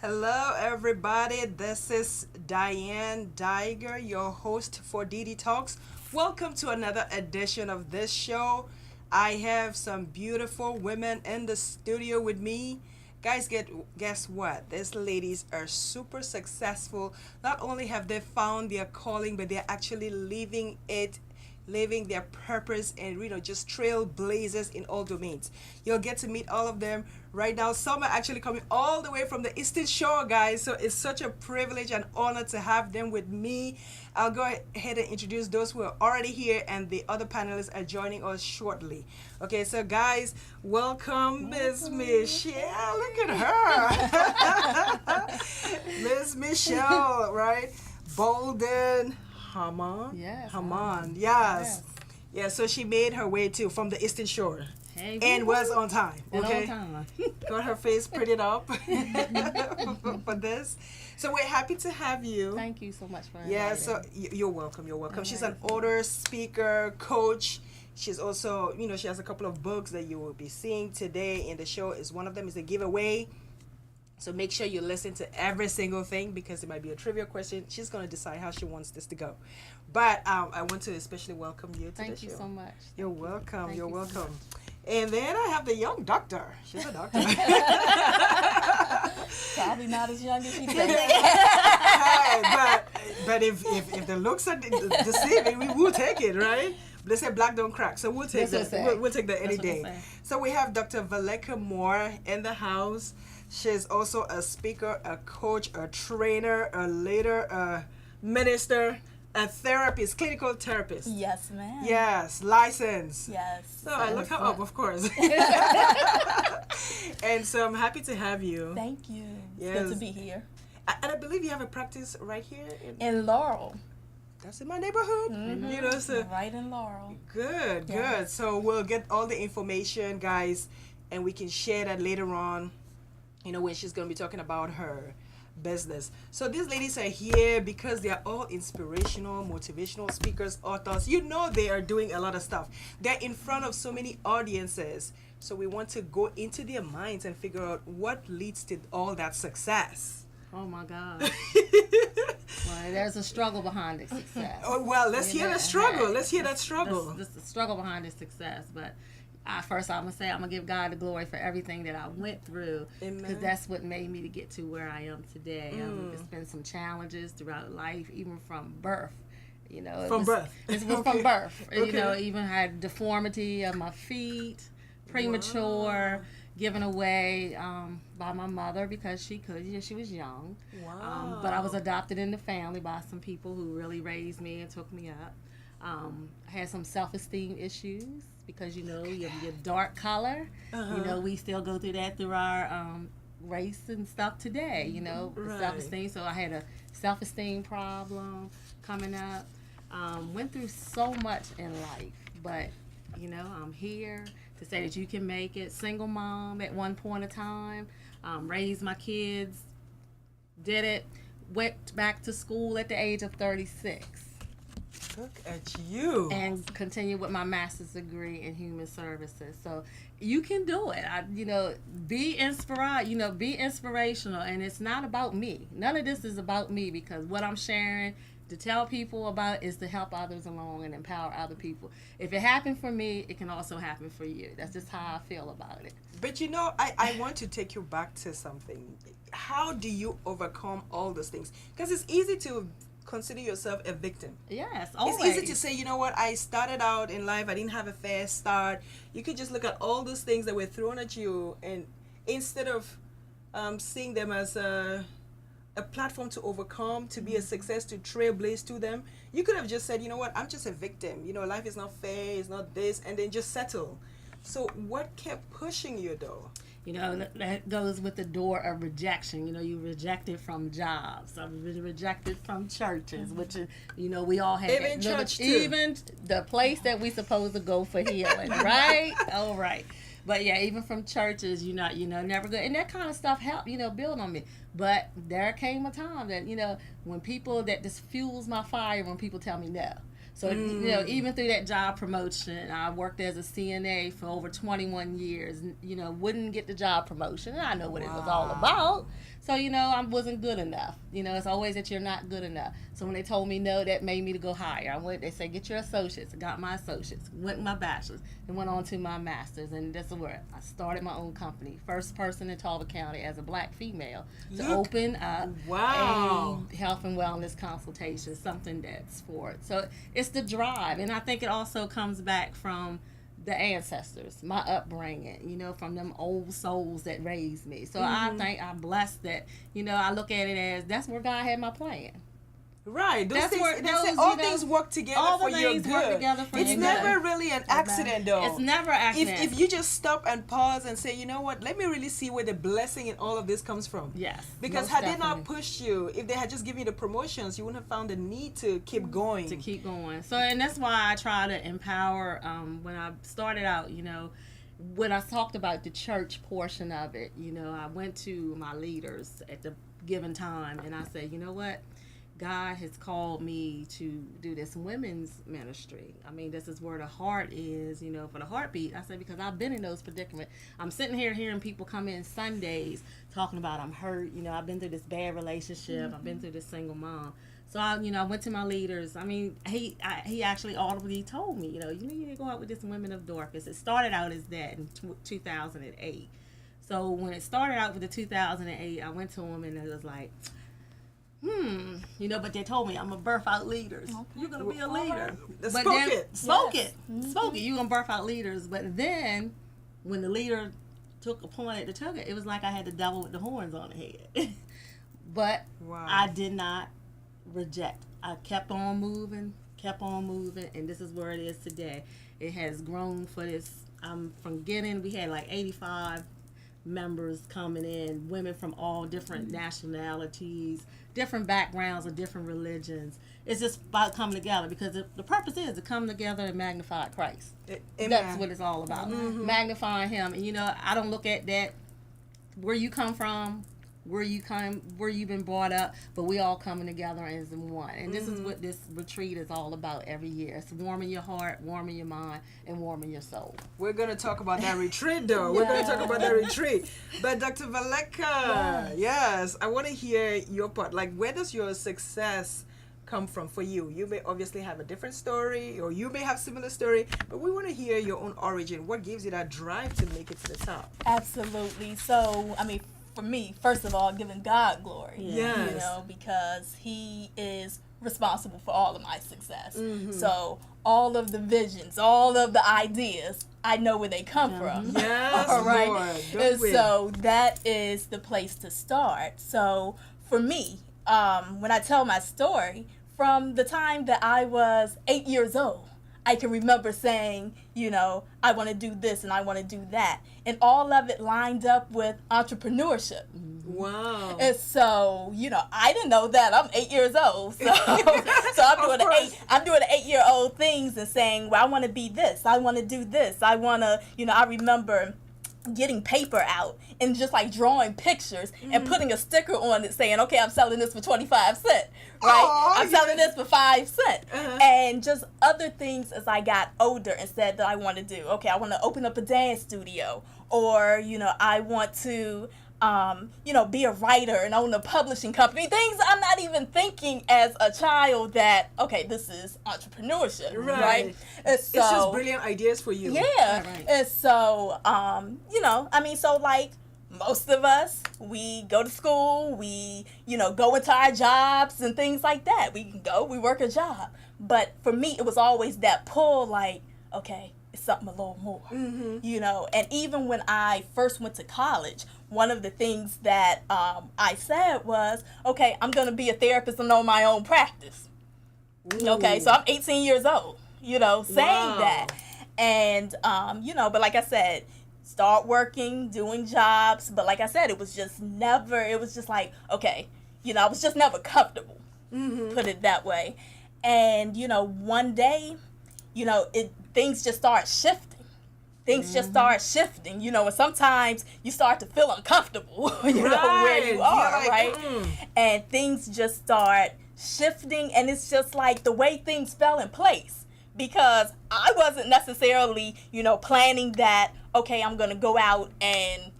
Hello, everybody. This is Diane Diger, your host for dDTalks. Welcome to another edition of this show. I have some beautiful women in the studio with me. Guys, guess what? These ladies are super successful. Not only have they found their calling, but they're actually living their purpose and just trailblazers in all domains. You'll get to meet all of them right now. Some are actually coming all the way from the Eastern Shore, guys. So it's such a privilege and honor to have them with me. I'll go ahead and introduce those who are already here, and the other panelists are joining us shortly. Okay, so guys, welcome Miss Michelle. Look at her. Miss Michelle, right? Boulden-Hammond. Yes. Hammond. Yes. Yeah, so she made her way too from the Eastern Shore. Hey, And was on time. and Okay. on time. Got her face prettied up for this. So we're happy to have you. Thank you so much for Yeah, inviting. so you're welcome. You're welcome. She's an Amazing. author, speaker, coach. She's also, she has a couple of books that you will be seeing today in the show. Is one of them is a giveaway. So make sure you listen to every single thing because it might be a trivia question. She's going to decide how she wants this to go. But I want to especially welcome you to the show. Thank you so much. You're welcome. Thank You're you so welcome. And then I have the young doctor. She's a doctor. Probably not as young as she thinks. Hey, but if the looks are deceiving, we will take it, right? They say black don't crack, so we'll take That's that. what We'll take that any That's what day. they say. So we have Dr. Valeka Moore in the house. She's also a speaker, a coach, a trainer, a leader, a minister, a therapist, clinical therapist. Yes, ma'am. Yes, license. Yes. So I look her up, of course. And so I'm happy to have you. Thank you. It's Yes. good to be here. And I believe you have a practice right here. In Laurel. That's in my neighborhood. So Right in Laurel. good. Yes. So we'll get all the information, guys, and we can share that later on, when she's going to be talking about her business. So these ladies are here because they are all inspirational, motivational speakers, authors. They are doing a lot of stuff. They're in front of so many audiences. So we want to go into their minds and figure out what leads to all that success. Oh my God. Well, there's a struggle behind the success. Oh, well, let's hear Yeah, the struggle. hey, Let's hear that struggle. That's the struggle behind the success. But first, I'm gonna say I'm gonna give God the glory for everything that I went through, Amen. because that's what made me to get to where I am today. It's been some challenges throughout life, even from birth. From birth. It was Okay. from birth. Okay. Even had deformity of my feet, premature, given away by my mother because she could. She was young. Wow. But I was adopted in the family by some people who really raised me and took me up. I had some self-esteem issues because your dark color. We still go through that through our race and stuff today. Right. Self-esteem. So I had a self-esteem problem coming up. Went through so much in life, but I'm here to say that you can make it. Single mom at one point in time, raised my kids, did it, went back to school at the age of 36. Look at you. And continued with my master's degree in human services. So you can do it. Be inspired. Be inspirational. And it's not about me. None of this is about me, because what I'm sharing to tell people about is to help others along and empower other people. If it happened for me, it can also happen for you. That's just how I feel about it. But I want to take you back to something. How do you overcome all those things? Because it's easy to consider yourself a victim. Yes, always. It's easy to say, I started out in life, I didn't have a fair start. You could just look at all those things that were thrown at you, and instead of seeing them as a platform to overcome, to be a success, to trailblaze to them, you could have just said, I'm just a victim. Life is not fair, it's not this, and then just settle. So what kept pushing you, though? That goes with the door of rejection. You rejected from jobs. I've been rejected from churches, which is, we all have. Even church, too. Even the place that we supposed to go for healing, right? All right. But yeah, even from churches, never good. And that kind of stuff helped, build on me. But there came a time that, when people, that just fuels my fire when people tell me no. So, even through that job promotion, I worked as a CNA for over 21 years, wouldn't get the job promotion. And I know what it was all about. So, I wasn't good enough. It's always that you're not good enough. So when they told me no, that made me to go higher. They said, get your associates. I got my associates, went my bachelor's, and went on to my master's. And that's where I started my own company. First person in Talbot County as a black female to open up a health and wellness consultation, something that's for it. So it's the drive. And I think it also comes back from the ancestors, my upbringing, from them old souls that raised me. So I think I'm blessed that, I look at it as that's where God had my plan. Right. Those things work together for your good. It's never really an accident, though. It's never an accident. If you just stop and pause and say, you know what, let me really see where the blessing in all of this comes from. Yes. Because had they not pushed you, if they had just given you the promotions, you wouldn't have found the need to keep going. So, and that's why I try to empower, when I started out, when I talked about the church portion of it, I went to my leaders at the given time and I said, you know what? God has called me to do this women's ministry. I mean, this is where the heart is, for the heartbeat. I said, because I've been in those predicaments. I'm sitting here hearing people come in Sundays talking about I'm hurt. I've been through this bad relationship. Mm-hmm. I've been through this single mom. So, I went to my leaders. I mean, he actually audibly told me, you need to go out with this Women of Dawkins. It started out as that in 2008. So when it started out with the 2008, I went to him and it was like, but they told me I'm gonna birth out leaders. Okay. You're gonna be a leader. Spoke it. You're gonna birth out leaders. But then, when the leader took a point at the tugger, it was like I had the devil with the horns on the head. But I did not reject. I kept on moving, and this is where it is today. It has grown for this. We had like 85 members coming in, women from all different nationalities, different backgrounds, and different religions. It's just about coming together because the purpose is to come together and magnify Christ. Amen. That's what it's all about. Mm-hmm. Magnifying Him. And I don't look at that where you come from, where you've been brought up, but we all coming together as one. And this is what this retreat is all about every year. It's warming your heart, warming your mind, and warming your soul. We're going to talk about that retreat, though. We're going to talk about that retreat. But Dr. Valeka, yes, I want to hear your part. Like, where does your success come from for you? You may obviously have a different story, or you may have similar story, but we want to hear your own origin. What gives you that drive to make it to the top? Absolutely. So, for me, first of all, giving God glory. Yes. Because He is responsible for all of my success. Mm-hmm. So all of the visions, all of the ideas, I know where they come from. Yes, all right. Lord. And so that is the place to start. So for me, when I tell my story, from the time that I was 8 years old, I can remember saying, I want to do this and I want to do that. And all of it lined up with entrepreneurship. Wow. And so, I didn't know that. I'm 8 years old. So, I'm doing the 8-year-old things and saying, well, I want to be this. I want to do this. I want to, I remember getting paper out and just like drawing pictures and putting a sticker on it saying, okay, I'm selling this for 25 cents, right? I'm selling this for 5 cents. And just other things as I got older and said that I want to do. Okay, I want to open up a dance studio, or, I want to, be a writer and own a publishing company. Things I'm not even thinking as a child that, okay, this is entrepreneurship, right? And so, it's just brilliant ideas for you. Yeah. Right. And so, so like most of us, we go to school, we, go into our jobs and things like that. We work a job. But for me, it was always that pull, like, okay, it's something a little more, and even when I first went to college, one of the things that I said was, okay, I'm going to be a therapist and own my own practice. Ooh. Okay, so I'm 18 years old, saying that. And, but like I said, start working, doing jobs. But like I said, it was just like, okay, I was just never comfortable, put it that way. And, one day, things just start shifting. Just start shifting, and sometimes you start to feel uncomfortable, where you are, right? And things just start shifting, and it's just like the way things fell in place, because I wasn't necessarily, planning that, okay, I'm going to go out and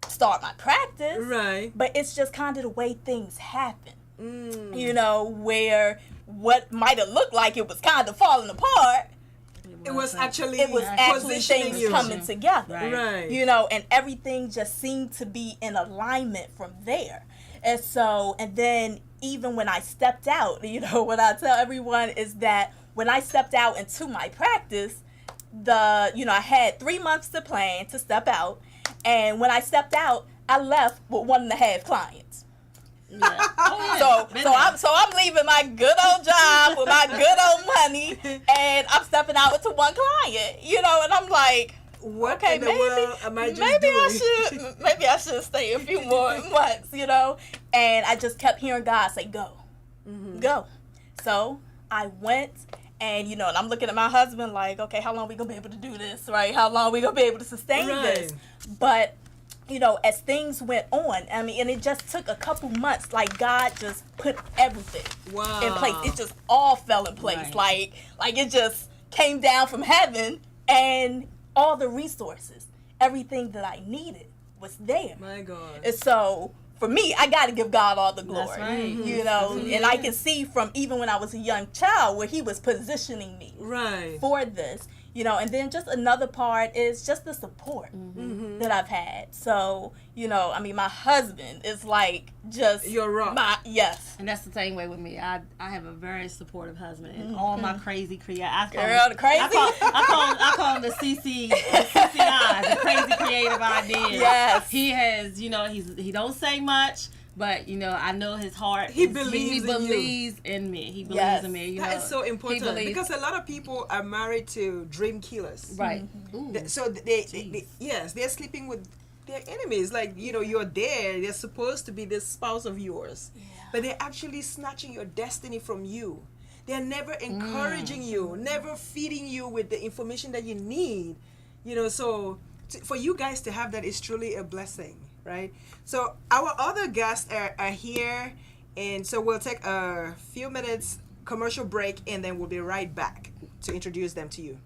start my practice. Right. But it's just kind of the way things happen. Where what might have looked like it was kind of falling apart, it was actually things coming together. Right. And everything just seemed to be in alignment from there. And so, and then even when I stepped out, what I tell everyone is that when I stepped out into my practice, I had 3 months to plan to step out. And when I stepped out, I left with 1.5 clients. Yeah. Oh, yeah. So I'm leaving my good old job with my good old money, and I'm stepping out into 1 client, and I'm like, what okay, in the world am I just doing? maybe I should stay a few more months, and I just kept hearing God say, go, go. So I went, and and I'm looking at my husband like, okay, how long are we gonna be able to do this, right? How long are we gonna be able to sustain this? But as things went on, and it just took a couple months, like God just put everything in place. It just all fell in place. Right. Like it just came down from heaven, and all the resources, everything that I needed was there. My God. And so for me, I got to give God all the glory. That's right. And I can see from even when I was a young child where he was positioning me for this. And then just another part is just the support that I've had. So, my husband is like just your rock. Yes. And that's the same way with me. I have a very supportive husband, and all my crazy crazy. I call him the CCI, the crazy creative idea. Yes. He has, he don't say much. But I know his heart. He believes in me. He believes in me. That is so important because a lot of people are married to dream killers. Right. So they're sleeping with their enemies. Like you're there. They're supposed to be this spouse of yours, but they're actually snatching your destiny from you. They're never encouraging you, never feeding you with the information that you need. So for you guys to have that is truly a blessing. Right. So our other guests are here, and so we'll take a few minutes commercial break, and then we'll be right back to introduce them to you.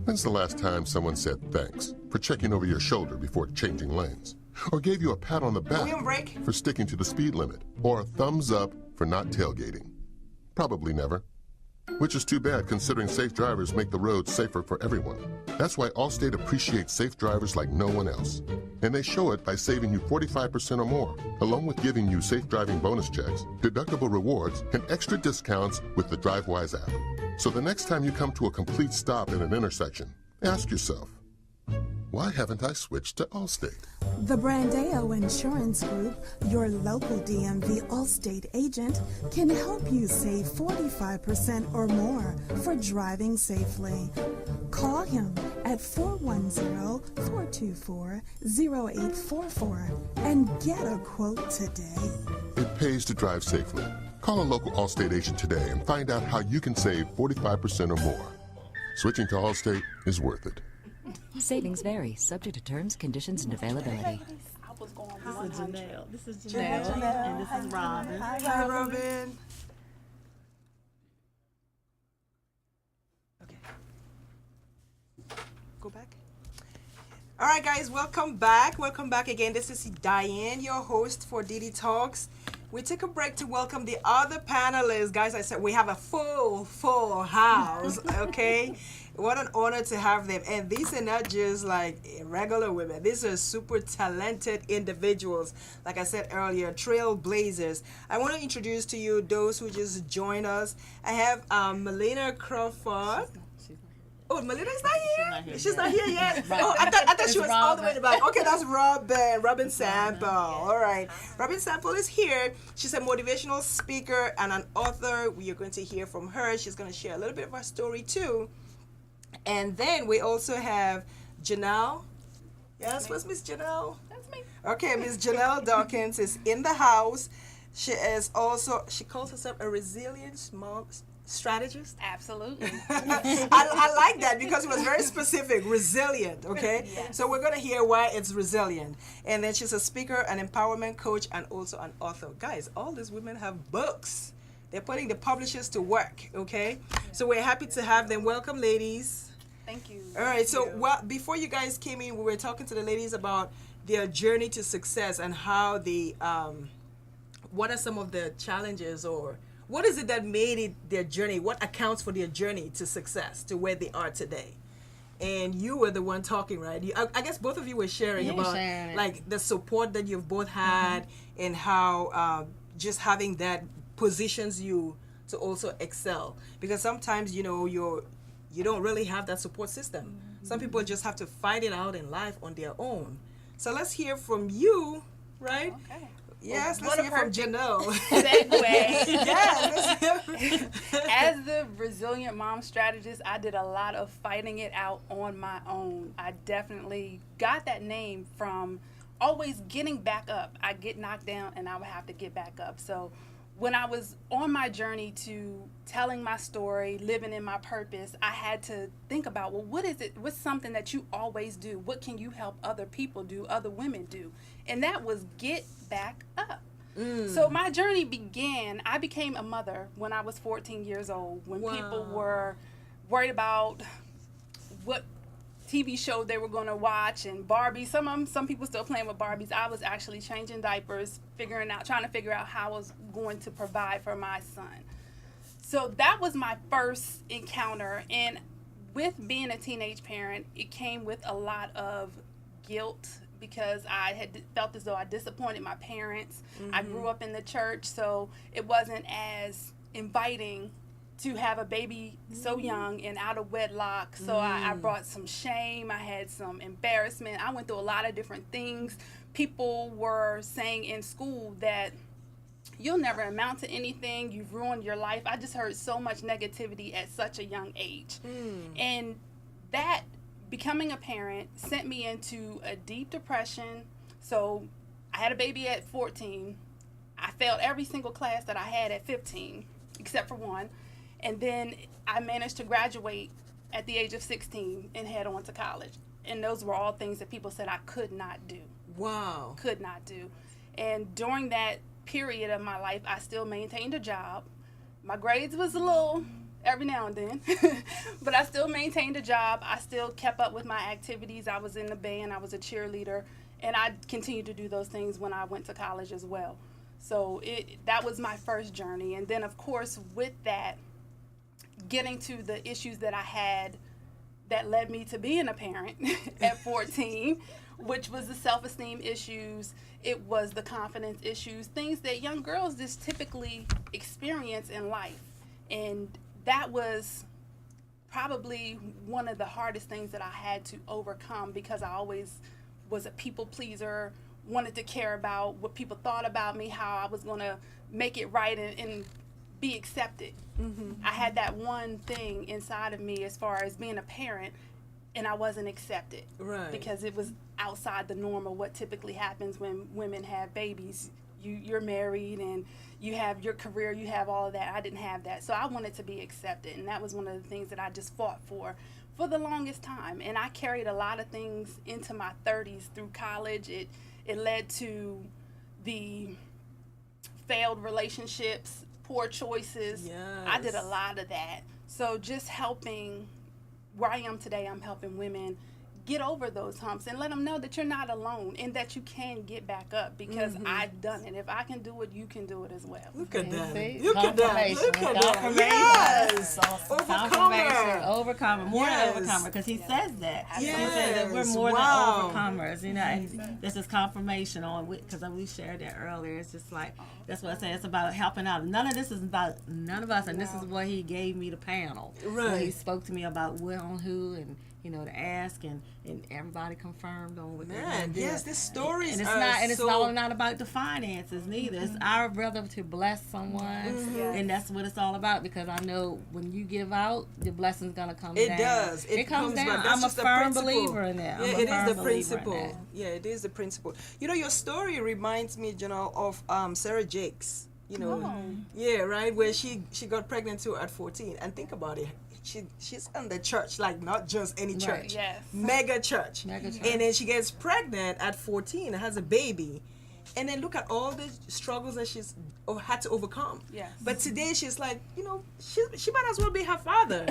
When's the last time someone said thanks for checking over your shoulder before changing lanes? Or gave you a pat on the back for sticking to the speed limit? Or a thumbs up for not tailgating? Probably never. Which is too bad considering safe drivers make the roads safer for everyone. That's why Allstate appreciates safe drivers like no one else. And they show it by saving you 45% or more, along with giving you safe driving bonus checks, deductible rewards, and extra discounts with the DriveWise app. So the next time you come to a complete stop in an intersection, ask yourself, why haven't I switched to Allstate? The Brandeo Insurance Group, your local DMV Allstate agent, can help you save 45% or more for driving safely. Call him at 410-424-0844 and get a quote today. It pays to drive safely. Call a local Allstate agent today and find out how you can save 45% or more. Switching to Allstate is worth it. Savings vary, subject to terms, conditions, and availability. This is Janelle. And this is Robin. Hi, Robin. Okay. Go back. All right, guys, welcome back. Welcome back again. This is Diane, your host for dDTalks. We took a break to welcome the other panelists. Guys, I said we have a full house, okay? What an honor to have them. And these are not just like regular women. These are super talented individuals. Like I said earlier, trailblazers. I want to introduce to you those who just joined us. I have Malena Crawford. Oh, Malena's not here? She's not here yet? Oh, I thought she was all the way in the back. Okay, that's Robin Sample. All right. Robin Sample is here. She's a motivational speaker and an author. We are going to hear from her. She's going to share a little bit of her story too. And then we also have Janelle. Yes, what's Miss Janelle? That's me. Okay, Miss Janelle Dawkins is in the house. She calls herself a resilient mom. strategist? Absolutely. I like that because it was very specific. Resilient, okay? Yes. So we're going to hear why it's resilient. And then she's a speaker, an empowerment coach, and also an author. Guys, all these women have books. They're putting the publishers to work, okay? So we're happy to have them. Welcome, ladies. Thank you. All right, so before you guys came in, we were talking to the ladies about their journey to success and how they, what are some of the challenges, or what is it that made it their journey? What accounts for their journey to success, to where they are today? And you were the one talking, right? I guess both of you were sharing about like the support that you've both had, and how just having that positions you to also excel. Because sometimes, you know, you don't really have that support system. Some people just have to fight it out in life on their own. So let's hear from you, right? Okay. Yes, Well, let's hear from Janelle. Segue. Yes. As the resilient mom strategist, I did a lot of fighting it out on my own. I definitely got that name from always getting back up. I get knocked down and I would have to get back up. So when I was on my journey to telling my story, living in my purpose, I had to think about, well, what is it? What's something that you always do? What can you help other people do, other women do? And that was get back up. So my journey began, I became a mother when I was 14 years old, when people were worried about what TV show they were going to watch, and Barbie. Some people still playing with Barbies. I was actually changing diapers, trying to figure out how I was going to provide for my son. So that was my first encounter. And with being a teenage parent, it came with a lot of guilt, because I had felt as though I disappointed my parents. I grew up in the church, so it wasn't as inviting to have a baby so young and out of wedlock. So I brought some shame. I had some embarrassment. I went through a lot of different things. People were saying in school that you'll never amount to anything. You've ruined your life. I just heard so much negativity at such a young age. And that, becoming a parent, sent me into a deep depression. So I had a baby at 14. I failed every single class that I had at 15, except for one. And then I managed to graduate at the age of 16 and head on to college. And those were all things that people said I could not do. Wow. Could not do. And during that period of my life, I still maintained a job. My grades was a little every now and then, but I still maintained a job. I still kept up with my activities. I was in the band. I was a cheerleader. And I continued to do those things when I went to college as well. So that was my first journey. And then, of course, with that, getting to the issues that I had that led me to being a parent at 14, which was the self-esteem issues, it was the confidence issues, things that young girls just typically experience in life. And that was probably one of the hardest things that I had to overcome, because I always was a people pleaser, wanted to care about what people thought about me, how I was going to make it right and be accepted. I had that one thing inside of me as far as being a parent, and I wasn't accepted. Right. Because it was outside the norm of what typically happens when women have babies. You're married and you have your career, you have all of that. I didn't have that. So I wanted to be accepted, and that was one of the things that I just fought for the longest time. And I carried a lot of things into my 30s through college. It led to the failed relationships, poor choices. Yes. I did a lot of that. So just helping, where I am today, I'm helping women get over those humps and let them know that you're not alone and that you can get back up, because I've done it. If I can do it, you can do it as well. Look at that. See? Look at that. Look at that. Yes. Overcomer, more than overcomer, because he says that. Yes. He says that we're more Wow. than overcomers, you know. And this is confirmation on, because we shared that earlier. It's just like, that's what I say. It's about helping out. None of this is about none of us, and this is what he gave me the panel. Right. When he spoke to me about what on who, and you know, to ask, and everybody confirmed on what Man, yes, this story and it's all not about the finances neither. It's our brother to bless someone, and that's what it's all about. Because I know when you give out, the blessing's gonna come down. It does. It comes down. back. That's I'm a just the firm principle. believer in that. Yeah, I'm a it firm is the believer in principle. that. Yeah, it is the principle. You know, your story reminds me, Janelle, of Sarah Jakes. You know, yeah, right. Where she got pregnant too at 14, and think about it. She's in the church, like not just any church, Right. Yes. mega church. Mega church. And then she gets pregnant at 14 and has a baby. And then look at all the struggles that she's had to overcome. Yes. But today she's like, you know, she might as well be her father,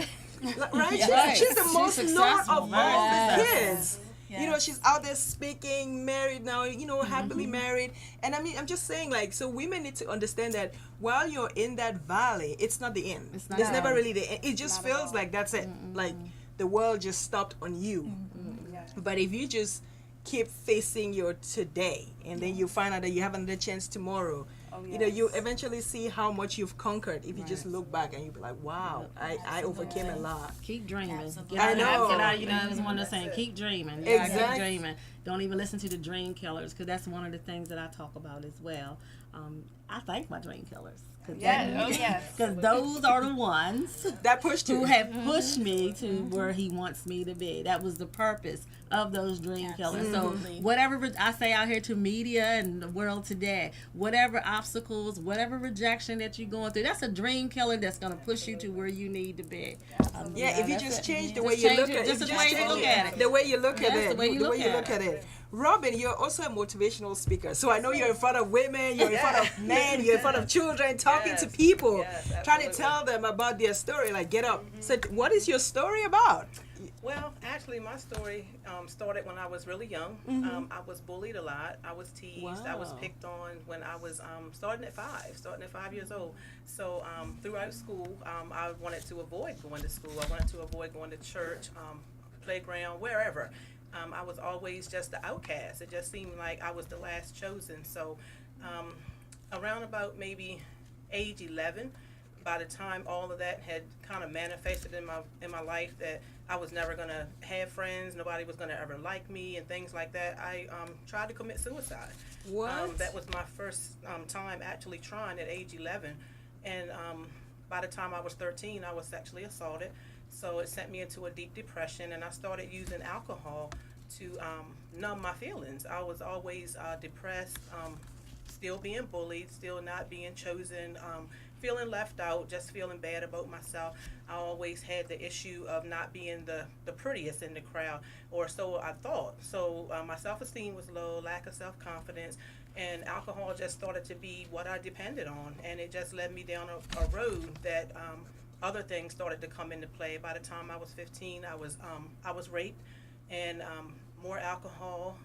right? Yes. She's the She's most known successful. of all the Yes. kids. You know, she's out there speaking, married now, you know, happily married. And I mean, I'm just saying, like, so women need to understand that while you're in that valley, it's not the end. It's not It's the never end. really the end. It just Not at feels all. like that's it. Like the world just stopped on you. Yes. But if you just keep facing your today, and then you find out that you have another chance tomorrow, you know, you eventually see how much you've conquered if you just look back and you be like, wow, I overcame a lot. Keep dreaming. Absolutely. Get out, I know. Get out, you know, it's one of the saying, keep dreaming. You gotta Exactly. Keep dreaming. Don't even listen to the dream killers, because that's one of the things that I talk about as well. I thank my dream killers. Yeah. Oh, yes. Because those are the ones That pushed you. who have pushed me to where he wants me to be. That was the purpose of those dream killers. So whatever I say out here to media and the world today, whatever obstacles, whatever rejection that you're going through, that's a dream killer that's going to push you to where you need to be. Yeah, if you that's just it. change the Just way you change look it, at it. just if the you way just you change look at it. The way you look at That's it. the way you look at it. Robin, you're also a motivational speaker. So I know you're in front of women, you're in front of men, you're in front of children, talking to people, trying to tell them about their story. Like, get up. So what is your story about? Well, actually, my story started when I was really young. I was bullied a lot. I was teased. I was Wow. picked on when I was starting at 5 years old. So throughout school, I wanted to avoid going to school. I wanted to avoid going to church, playground, wherever. I was always just the outcast. It just seemed like I was the last chosen. So around about maybe age 11, by the time all of that had kind of manifested in my life, that I was never gonna have friends, nobody was gonna ever like me, and things like that, I tried to commit suicide. What? That was my first time actually trying at age 11, and by the time I was 13, I was sexually assaulted. So it sent me into a deep depression, and I started using alcohol to numb my feelings. I was always depressed, still being bullied, still not being chosen, feeling left out, just feeling bad about myself. I always had the issue of not being the prettiest in the crowd, or so I thought. So my self-esteem was low, lack of self-confidence, and alcohol just started to be what I depended on, and it just led me down a road that other things started to come into play. By the time I was 15, I was raped, and more alcohol,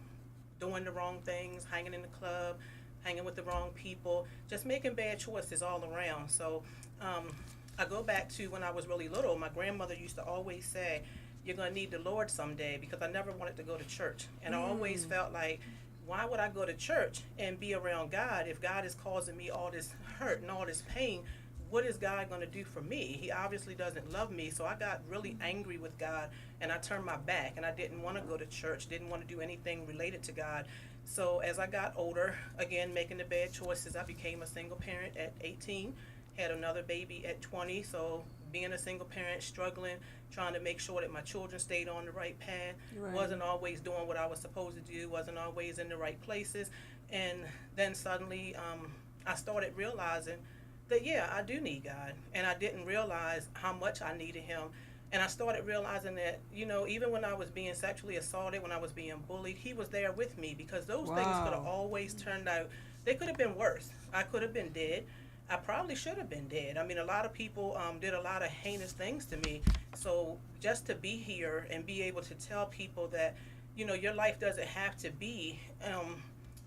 doing the wrong things, hanging in the club, hanging with the wrong people, just making bad choices all around. So I go back to when I was really little. My grandmother used to always say, you're going to need the Lord someday, because I never wanted to go to church. And I always felt like, why would I go to church and be around God if God is causing me all this hurt and all this pain? What is God going to do for me? He obviously doesn't love me. So I got really angry with God, and I turned my back, and I didn't want to go to church, didn't want to do anything related to God. So as I got older, again, making the bad choices, I became a single parent at 18, had another baby at 20. So being a single parent, struggling, trying to make sure that my children stayed on the right path, wasn't always doing what I was supposed to do, wasn't always in the right places. And then suddenly I started realizing that, yeah, I do need God. And I didn't realize how much I needed him. And I started realizing that, you know, even when I was being sexually assaulted, when I was being bullied, he was there with me, because those things could have always turned out, they could have been worse. I could have been dead. I probably should have been dead. I mean, a lot of people did a lot of heinous things to me. So just to be here and be able to tell people that, you know, your life doesn't have to be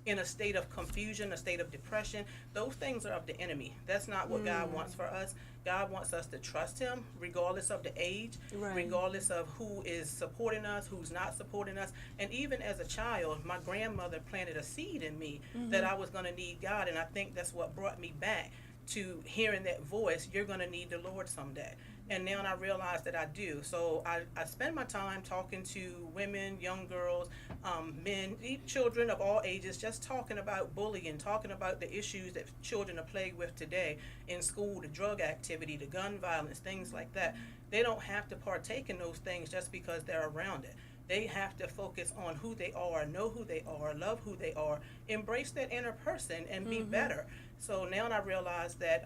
in a state of confusion, a state of depression, those things are of the enemy. That's not what God wants for us. God wants us to trust him regardless of the age, regardless of who is supporting us, who's not supporting us. And even as a child, my grandmother planted a seed in me that I was going to need God. And I think that's what brought me back to hearing that voice, you're going to need the Lord someday. And now I realize that I do. So I spend my time talking to women, young girls, men, children of all ages, just talking about bullying, talking about the issues that children are plagued with today in school, the drug activity, the gun violence, things like that. They don't have to partake in those things just because they're around it. They have to focus on who they are, know who they are, love who they are, embrace that inner person, and be better. So now I realize that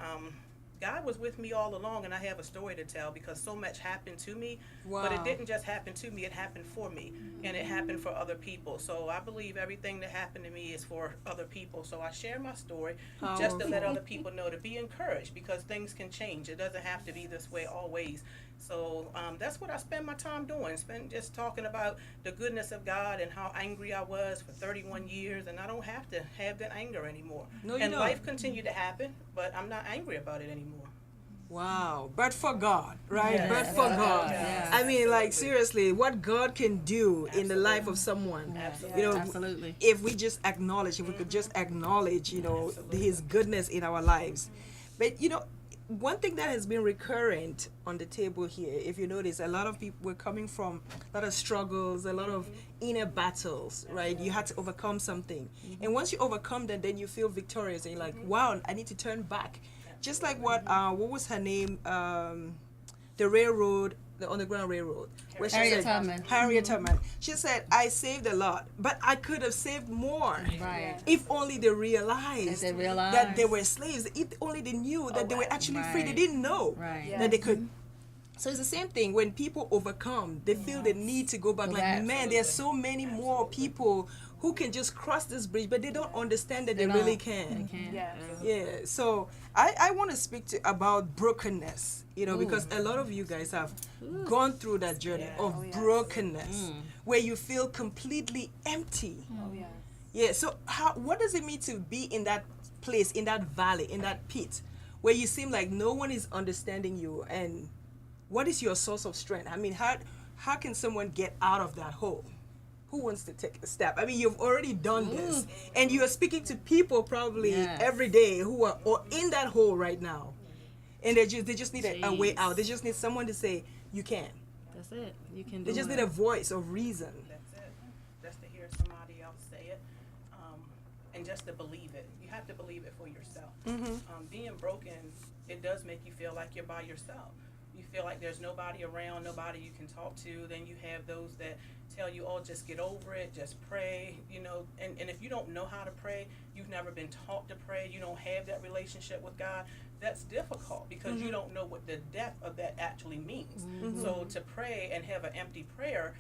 God was with me all along, and I have a story to tell because so much happened to me. Wow. But it didn't just happen to me, it happened for me, and it happened for other people. So I believe everything that happened to me is for other people. So I share my story just to let other people know, to be encouraged, because things can change. It doesn't have to be this way always. So that's what I spend my time doing, just talking about the goodness of God and how angry I was for 31 years, and I don't have to have that anger anymore. No, you and don't. life continued to happen, but I'm not angry about it anymore. Wow, but for God, right? Yes. But for God. Yes. I mean, like, seriously, what God can do in the life of someone. Absolutely. You know, Absolutely. if we just acknowledge, if we could just acknowledge, you know, His goodness in our lives. But, you know, one thing that has been recurrent on the table here, if you notice, a lot of people were coming from a lot of struggles, a lot of inner battles, right? You had to overcome something. And once you overcome that, then you feel victorious and you're like, wow, I need to turn back. Just like what was her name? The railroad, the Underground Railroad. Where she Harriet said, Tubman. Harriet Tubman. She said, I saved a lot, but I could have saved more. Right. If only they realized If they realized. that they were slaves. If only they knew that they were actually free. They Right. didn't know Right. that they could. So it's the same thing when people overcome, they feel the need to go back. Like, Absolutely. man, there's so many more people who can just cross this bridge, but they don't understand that they don't. really can. Yes. Yeah, so I want to speak about brokenness, you know, because a lot of you guys have gone through that journey of brokenness where you feel completely empty. Oh, yes. Yeah, so what does it mean to be in that place, in that valley, in that pit, where you seem like no one is understanding you, and what is your source of strength? I mean, how can someone get out of that hole? Who wants to take a step? I mean, you've already done this, and you are speaking to people probably Yes. every day who are in that hole right now, and they just need a way Jeez. out. They just need someone to say, you can. That's it. You can do They just it. need a voice of reason. That's it. Just to hear somebody else say it, and just to believe it. You have to believe it for yourself. Being broken, it does make you feel like you're by yourself. You feel like there's nobody around, nobody you can talk to. Then you have those that tell you, oh, just get over it, just pray, you know. And if you don't know how to pray, you've never been taught to pray, you don't have that relationship with God, that's difficult because you don't know what the depth of that actually means. So to pray and have an empty prayer,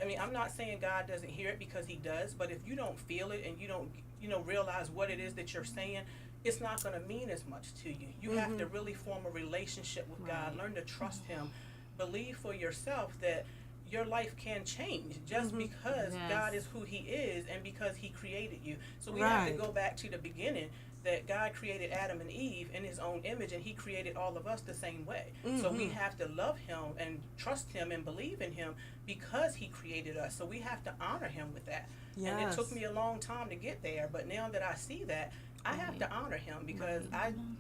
I mean, I'm not saying God doesn't hear it, because He does, but if you don't feel it and you don't, you know, realize what it is that you're saying, it's not going to mean as much to you. You have to really form a relationship with God, learn to trust Him, believe for yourself that your life can change just because Yes. God is who He is and because He created you. So we have to go back to the beginning, that God created Adam and Eve in His own image, and He created all of us the same way. So we have to love Him and trust Him and believe in Him because He created us. So we have to honor Him with that. And it took me a long time to get there, but now that I see that, I have to honor Him, because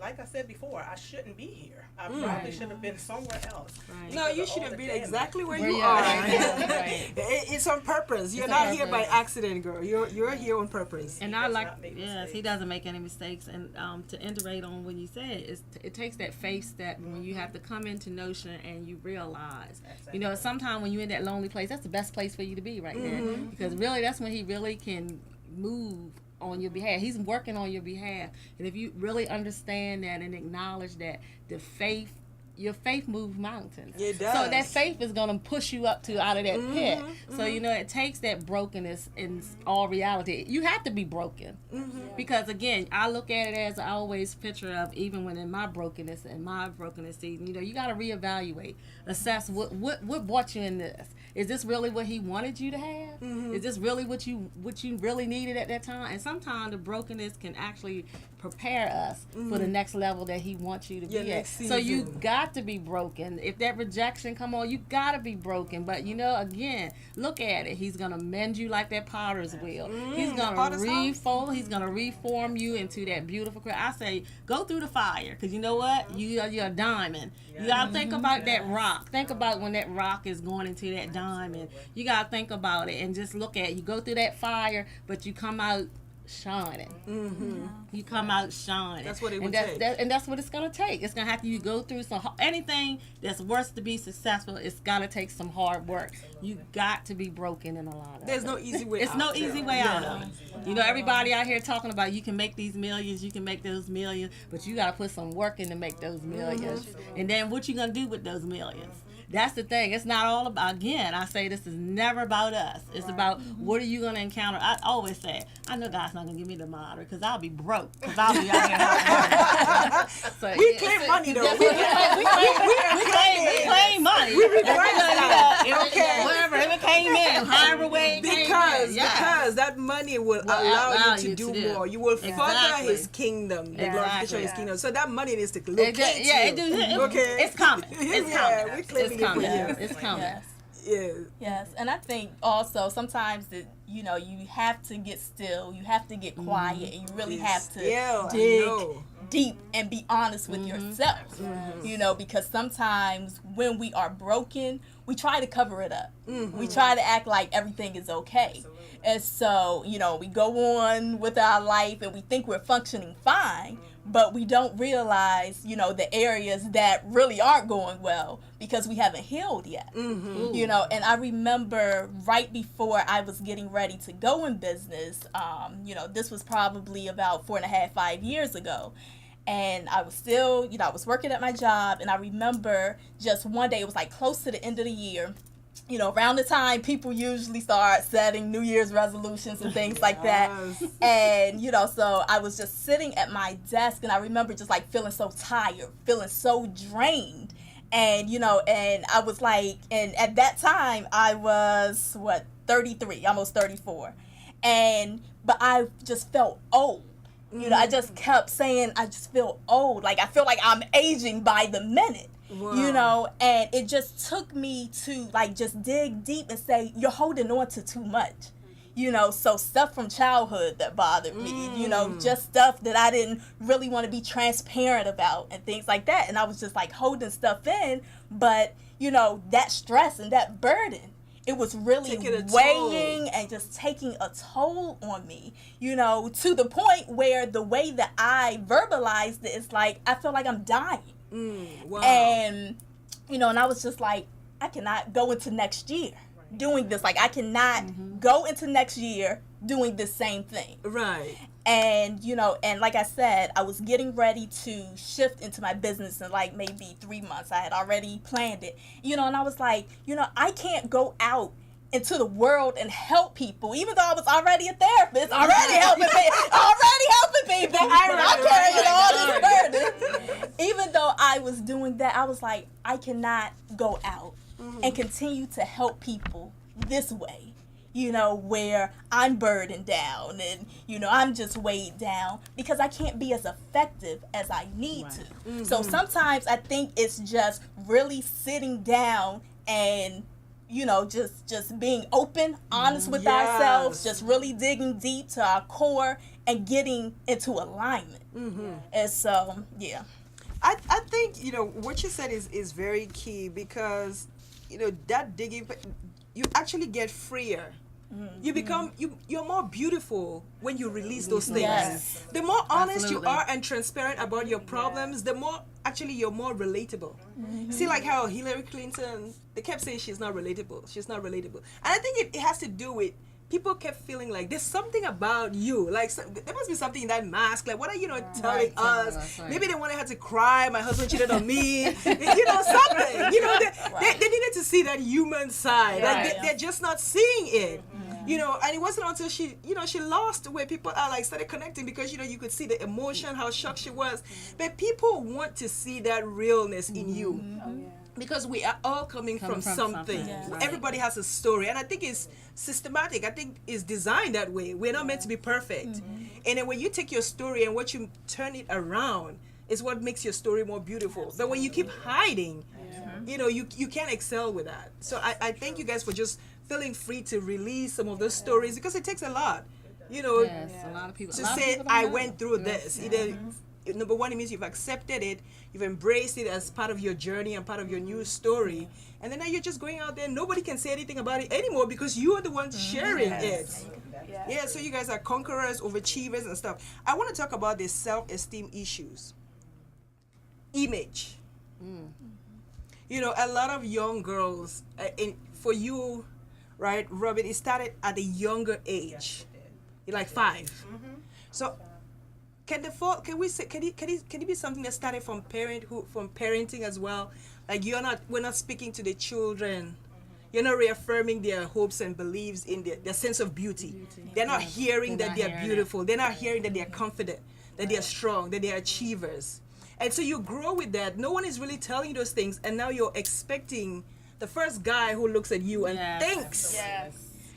like I said before, I shouldn't be here. I probably should have been somewhere else. Right. No, because you of should all have the been damage. exactly where Where you you are. are. Right. It's on purpose. You're It's not on here by purpose. accident, girl. You're here on purpose. And He I does like, not make yes, mistakes. He doesn't make any mistakes. And to iterate on when you said, it takes that faith step when you have to come into notion and you realize, you know, sometimes when you're in that lonely place, that's the best place for you to be right there, because really that's when He really can move on your behalf. He's working on your behalf, and if you really understand that and acknowledge that, your faith moves mountains. It does. So that faith is going to push you up to out of that pit. So you know, it takes that brokenness in all reality. You have to be broken, because again, I look at it as I always picture of, even when in my brokenness season, you know, you got to reevaluate, assess what brought you in this. Is this really what He wanted you to have? Is this really what you really needed at that time? And sometimes the brokenness can actually prepare us for the next level that He wants you to be at. next So you season. got to be broken. If that rejection come on, you got to be broken. But you know, again, look at it. He's gonna mend you like that potter's wheel. He's gonna potter's house? He's gonna reform you into that beautiful. I say, go through the fire, because you know what? You're a diamond. You gotta think about that rock. Think about when that rock is going into that diamond. You gotta think about it and just look at it. You go through that fire, but you come out shining. You come out shining. That's what it would take. take. And that's what it's going to take. It's going to have to go through anything that's worth to be successful, it's got to take some hard work. You got to be broken in a lot of There's no easy way It's out. no easy way out of it. You know, everybody out here talking about you can make these millions, you can make those millions, but you got to put some work in to make those millions. And then what you going to do with those millions? That's the thing. It's not all about, again, I say this is never about us. It's about what are you going to encounter. I always say, I know God's not going to give me the lottery because I'll be broke. Because I'll be out here. So, we claim money, though. We claim money. We request that. Whatever. If it came in, however way it came in. Because that money will allow you to do more. You will further His kingdom, the glorification of His kingdom. So that money needs to locate you. Okay. It's coming. It's coming. We're claiming it for you. It's coming. Yes, and I think also sometimes that you have to get still, you have to get quiet, and you really have to dig deep and be honest with yourself. Because sometimes when we are broken, we try to cover it up. We try to act like everything is okay. And so, we go on with our life and we think we're functioning fine, but we don't realize, the areas that really aren't going well because we haven't healed yet. And I remember right before I was getting ready to go in business, this was probably about 4.5, 5 years ago. And I was still, I was working at my job, and I remember just one day, it was like close to the end of the year, around the time people usually start setting New Year's resolutions and things like that. And, so I was just sitting at my desk, and I remember just like feeling so tired, feeling so drained. And, and I was like, and at that time I was, 33, almost 34. But I just felt old. I just kept saying, I just feel old. Like, I feel like I'm aging by the minute. Wow. And it just took me to like just dig deep and say, you're holding on to too much. So stuff from childhood that bothered me, just stuff that I didn't really want to be transparent about and things like that. And I was just like holding stuff in, but that stress and that burden, it was really weighing and just taking a toll on me, to the point where the way that I verbalized it is like, I feel like I'm dying. Wow. And, and I was just like, I cannot go into next year doing this. Like, I cannot go into next year doing the same thing. Right. And, and like I said, I was getting ready to shift into my business in like maybe 3 months. I had already planned it, and I was like, I can't go out into the world and help people, even though I was already a therapist, already helping people. I carried all this burden. Even though I was doing that, I was like, I cannot go out and continue to help people this way, where I'm burdened down and, I'm just weighed down because I can't be as effective as I need to. So sometimes I think it's just really sitting down and just being open, honest with ourselves, just really digging deep to our core and getting into alignment. And so, yeah. I think, what you said is very key because, that digging, you actually get freer. You become, you're more beautiful when you release those things. Yes. The more honest you are and transparent about your problems, the more, actually, you're more relatable. See, like how Hillary Clinton, they kept saying she's not relatable. And I think it has to do with people kept feeling like there's something about you. Like, there must be something in that mask. Like, what are you not telling us? Maybe they wanted her to cry. My husband cheated on me. Something. They needed to see that human side. Like, they're just not seeing it. And it wasn't until she lost where people are like started connecting because, you could see the emotion, how shocked she was. But people want to see that realness in you. Because we are all coming from something. Yes. Everybody has a story. And I think it's systematic. I think it's designed that way. We're not meant to be perfect. And then when you take your story and what you turn it around is what makes your story more beautiful. But when you keep hiding, you can't excel with that. So I thank you guys for just feeling free to release some of those stories because it takes a lot. A lot of people. To say, I went through this. Either number one, it means you've accepted it, you've embraced it as part of your journey and part of your new story, and then now you're just going out there. Nobody can say anything about it anymore because you are the one sharing it. Yeah, so you guys are conquerors, overachievers, and stuff. I want to talk about the self-esteem issues. Image. You know, a lot of young girls, for you, right, Robert, it started at a younger age. Yes, it did. You're like 5. So, can it be something that started from parenting as well? Like we're not speaking to the children. You're not reaffirming their hopes and beliefs in their sense of beauty. They're not hearing that they're beautiful. They're not hearing that they're confident, that they're strong, that they're achievers. And so you grow with that. No one is really telling you those things, and now you're expecting the first guy who looks at you and thinks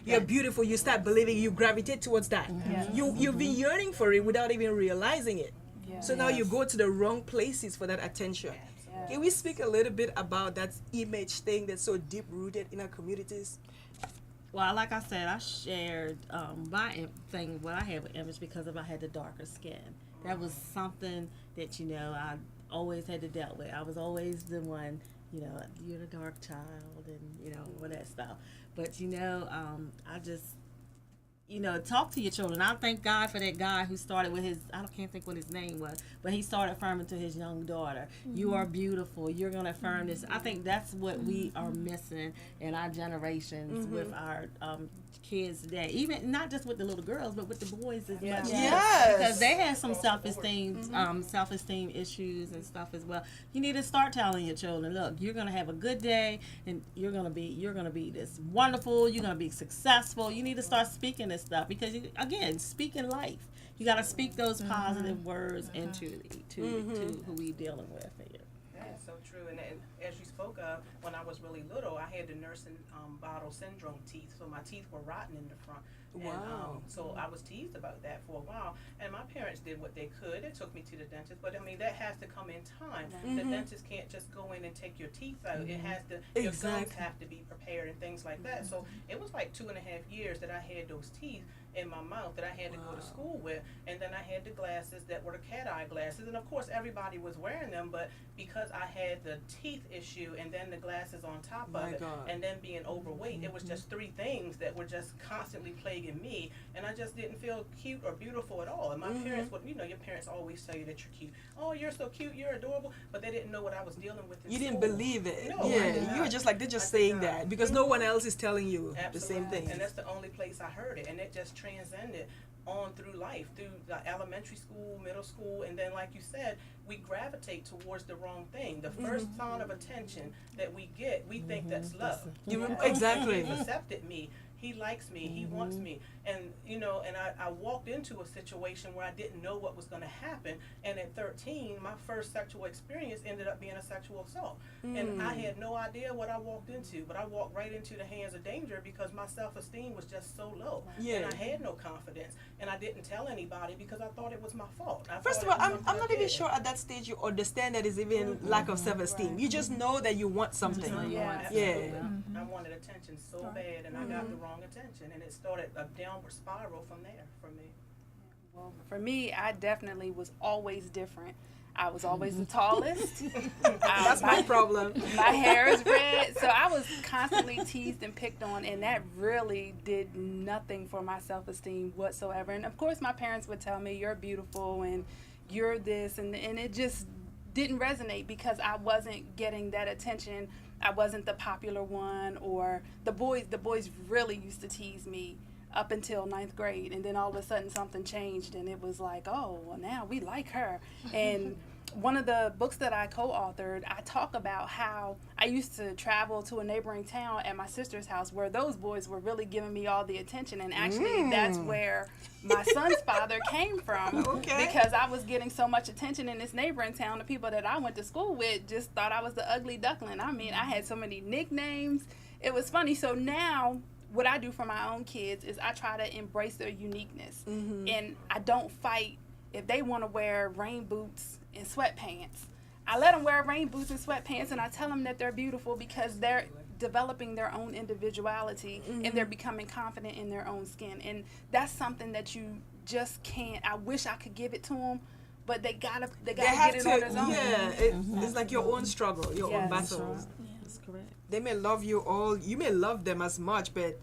you're beautiful. You start believing, you gravitate towards that. You've been yearning for it without even realizing it. So now you go to the wrong places for that attention. Can we speak a little bit about that image thing that's so deep rooted in our communities? Well, like I said, I shared my thing, what I had with image because I had the darker skin. That was something that, you know, I always had to deal with. I was always the one, you know, you're the dark child and, you know, all that stuff. But, you know, I just, you know, talk to your children. I thank God for that guy who started with I can't think what his name was, but he started affirming to his young daughter, you are beautiful, you're going to affirm this. I think that's what we are missing in our generations with our kids today. Even not just with the little girls, but with the boys as much. Yes. Because they have some self-esteem issues and stuff as well. You need to start telling your children, look, you're going to have a good day and you're going to be this wonderful, you're going to be successful. You need to start speaking this stuff because, again, speaking life. You got to speak those positive words into who we dealing with here. That's so true. And as you spoke of, when I was really little, I had the nursing bottle syndrome teeth, so my teeth were rotten in the front. Wow. And, so I was teased about that for a while, and my parents did what they could. It took me to the dentist, but I mean that has to come in time. The dentist can't just go in and take your teeth out. It has to. Your gums have to be prepared and things like that. So it was like 2.5 years that I had those teeth in my mouth that I had to go to school with, and then I had the glasses that were the cat eye glasses, and of course everybody was wearing them, but because I had the teeth issue and then the glasses on top of it, and then being overweight, it was just 3 things that were just constantly plaguing me, and I just didn't feel cute or beautiful at all. And my parents would, you know, your parents always tell you that you're cute. Oh, you're so cute, you're adorable, but they didn't know what I was dealing with in You school. didn't believe it. No, you were just like, they're just saying that because no one else is telling you the same thing. And that's the only place I heard it, and it just transcended on through life, through the elementary school, middle school, and then like you said, we gravitate towards the wrong thing. The first sign of attention that we get, we think that's love. Exactly. He accepted me. He likes me. He wants me. And, you know, and I walked into a situation where I didn't know what was going to happen. And at 13, my first sexual experience ended up being a sexual assault. And I had no idea what I walked into, but I walked right into the hands of danger because my self-esteem was just so low. And I had no confidence. And I didn't tell anybody because I thought it was my fault. First of all, I'm not even sure at that stage you understand that it's even lack of self-esteem. You just know that you want something. I wanted attention so bad, and I got the wrong attention, and it started a downward spiral from there for me. Well, for me, I definitely was always different. I was always the tallest. That's my problem. My hair is red, so I was constantly teased and picked on, and that really did nothing for my self-esteem whatsoever. And of course, my parents would tell me, "You're beautiful," and "You're this," and it just didn't resonate because I wasn't getting that attention. I wasn't the popular one, or the boys really used to tease me up until 9th grade, and then all of a sudden something changed, and it was like, oh, well, now we like her. And one of the books that I co-authored, I talk about how I used to travel to a neighboring town at my sister's house where those boys were really giving me all the attention, and actually that's where my son's father came from, because I was getting so much attention in this neighboring town. The people that I went to school with just thought I was the ugly duckling. I mean, I had so many nicknames. It was funny. So now what I do for my own kids is I try to embrace their uniqueness, and I don't fight if they want to wear rain boots and sweatpants. I let them wear rain boots and sweatpants, and I tell them that they're beautiful because they're developing their own individuality, and they're becoming confident in their own skin. And that's something that you just can't. I wish I could give it to them, but they gotta get it on their own. Yeah, it's like your own struggle, your own battle. That's correct. They may love you all, you may love them as much, but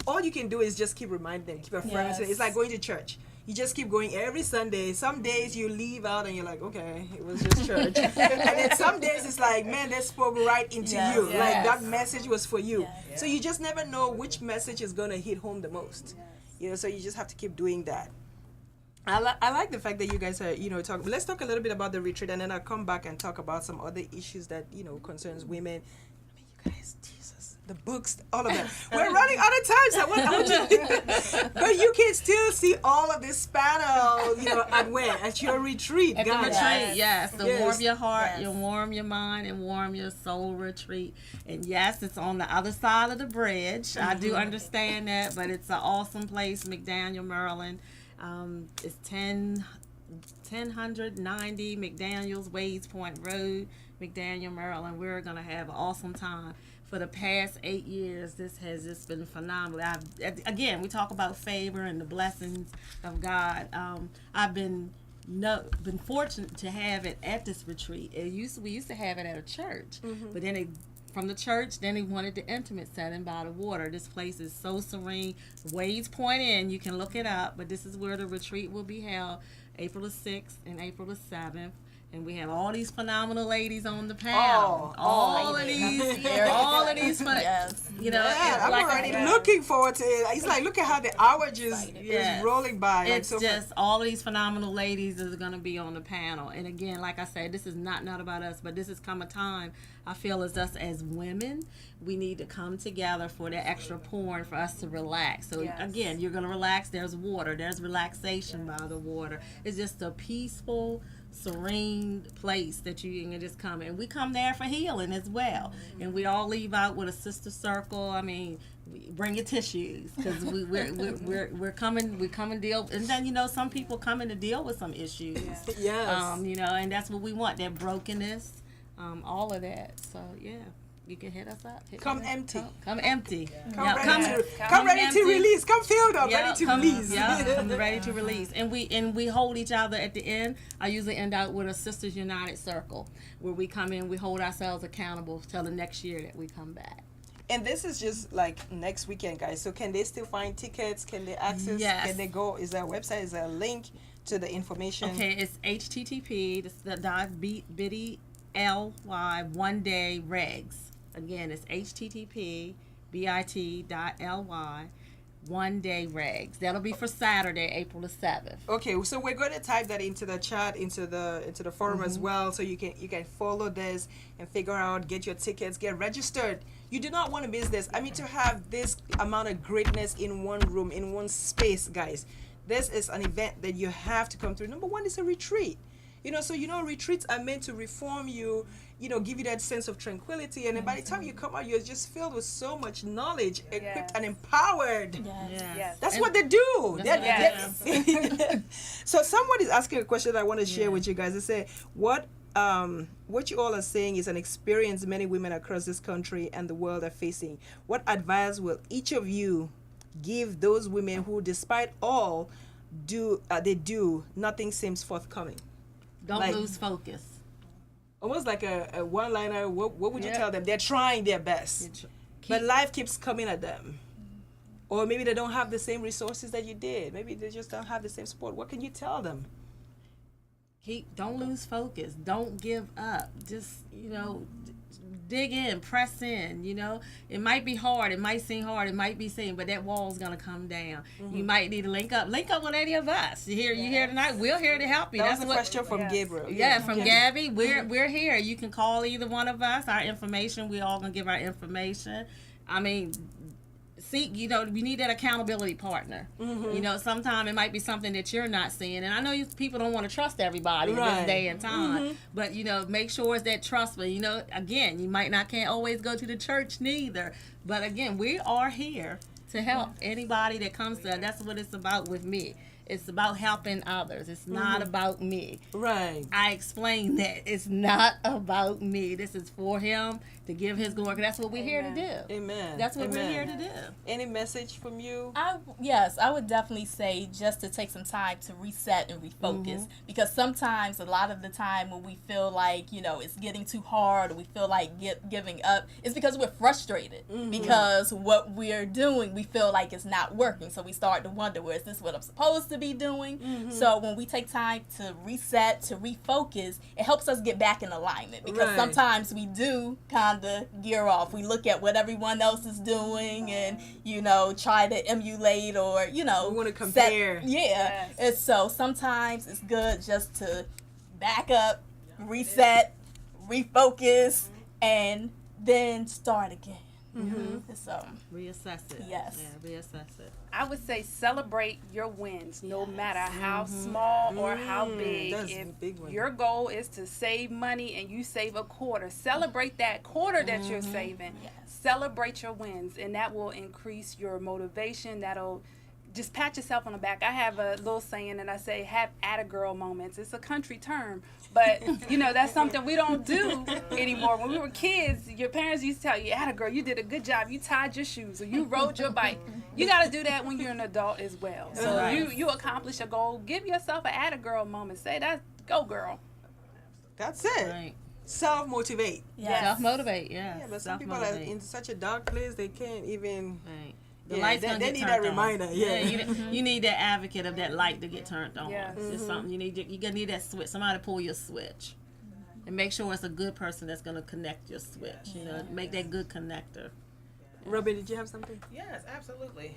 all you can do is just keep reminding them, keep affirming. Yes. It's like going to church. You just keep going every Sunday. Some days you leave out and you're like, okay, it was just church. And then some days it's like, man, that spoke right into Yes. you. Yes. Like that message was for you. Yes. So you just never know which message is going to hit home the most. You know, so you just have to keep doing that. I like the fact that you guys are, you know, talking. Let's talk a little bit about the retreat, and then I'll come back and talk about some other issues that, you know, concerns women. I mean, you guys, Jesus, the books, all of that. We're running out of time, so I want you, but you can still see all of this panel, you know, at your retreat, At the guys. retreat, yes. To warm your heart, Yes. you warm your mind, and warm your soul retreat. And yes, it's on the other side of the bridge. I do understand that, but it's an awesome place, McDaniel, Maryland. It's 1090 McDaniels Wades Point Road, McDaniel, Maryland. We're going to have an awesome time. For the past 8 years, this has just been phenomenal. Again, we talk about favor and the blessings of God. I've been fortunate to have it at this retreat. We used to have it at a church, but then from the church, then they wanted the intimate setting by the water. This place is so serene. Wades Point Inn, you can look it up, but this is where the retreat will be held, April the 6th and April the 7th. And we have all these phenomenal ladies on the panel. All of these, Yes. you know. Yeah, I'm like already looking forward to it. It's like, look at how the hour just is rolling by. It's like, so just all of these phenomenal ladies is going to be on the panel. And again, like I said, this is not about us, but this has come a time, I feel, as us as women, we need to come together for that extra pouring for us to relax. So again, you're going to relax. There's water. There's relaxation by the water. It's just a peaceful, serene place that you can just come, and we come there for healing as well. And we all leave out with a sister circle. I mean, bring your tissues, because we're coming. We come and deal, and then, you know, some people come in to deal with some issues. Yes. You know, and that's what we want. That brokenness, all of that. So yeah. You can hit us up. Come empty. Come empty. Come ready to release. Come filled up, ready to release. Come ready to release. And we hold each other at the end. I usually end out with a Sisters United Circle, where we come in, we hold ourselves accountable till the next year that we come back. And this is just like next weekend, guys. So can they still find tickets? Can they access? Yes. Can they go? Is there a website? Is there a link to the information? Okay, it's http://bit.ly one day regs. Again, it's http://bit.ly one day regs. That'll be for Saturday, April the 7th. Okay, so we're going to type that into the chat, into the forum as well, so you can follow this and figure out, get your tickets, get registered. You do not want to miss this. I mean, to have this amount of greatness in one room, in one space, guys. This is an event that you have to come through. Number one, it's a retreat. You know, so, you know, retreats are meant to reform you, you know, give you that sense of tranquility. And then by the time you come out, you're just filled with so much knowledge, equipped and empowered. Yes. That's what they do. Yes. So someone is asking a question that I want to share with you guys. They say, what you all are saying is an experience many women across this country and the world are facing. What advice will each of you give those women who, despite all nothing seems forthcoming? Don't lose focus. Almost like a one-liner. What would you tell them? They're trying their best, but life keeps coming at them. Or maybe they don't have the same resources that you did. Maybe they just don't have the same support. What can you tell them? Don't lose focus. Don't give up. Just, you know, dig in, press in. You know, it might be hard. It might seem hard. It might be seen, but that wall's gonna come down. You might need to link up with any of us. You here tonight? We're here to help you. That's a question from Gabriel. From Gabby. We're here. You can call either one of us. Our information. We all gonna give our information. I mean, you know, we need that accountability partner. You know, sometimes it might be something that you're not seeing, and I know people don't want to trust everybody in this day and time, but, you know, make sure it's that trustful. You know, again, you can't always go to the church neither, but again, we are here to help anybody that comes to us. That's what it's about with me. It's about helping others. It's not about me. Right. I explained that. It's not about me. This is for him to give his glory. That's what we're here to do. Amen. That's what we're here to do. Any message from you? Yes, I would definitely say just to take some time to reset and refocus. Because sometimes, a lot of the time when we feel like, you know, it's getting too hard, or we feel like giving up, it's because we're frustrated. Because what we're doing, we feel like it's not working. So we start to wonder, well, is this what I'm supposed to be doing? So when we take time to reset, to refocus, it helps us get back in alignment, because sometimes we do kind of gear off. We look at what everyone else is doing and, try to emulate or, we want to compare. And so sometimes it's good just to back up, reset, refocus, and then start again. So reassess it. Yes. Yeah, reassess it. I would say celebrate your wins, no matter how small or how big. That's If a big one. your goal is to save money and you save a quarter, celebrate that quarter that you're saving. Celebrate your wins, and that will increase your motivation. That'll just pat yourself on the back. I have a little saying, and I say, have atta-girl moments. It's a country term, but, that's something we don't do anymore. When we were kids, your parents used to tell you, atta-girl, you did a good job. You tied your shoes, or you rode your bike. You got to do that when you're an adult as well. So you accomplish a goal. Give yourself an atta-girl moment. Say that, go girl. That's it. Right. Self-motivate. Self-motivate, Yeah, but some people are in such a dark place, they can't even... Right. The light's gonna they get need turned that on. reminder. You need that advocate of that light to get turned on. Yes. It's something you're gonna need that switch. Somebody pull your switch, and make sure it's a good person that's gonna connect your switch. Make that good connector. Robin, did you have something? Yes, absolutely.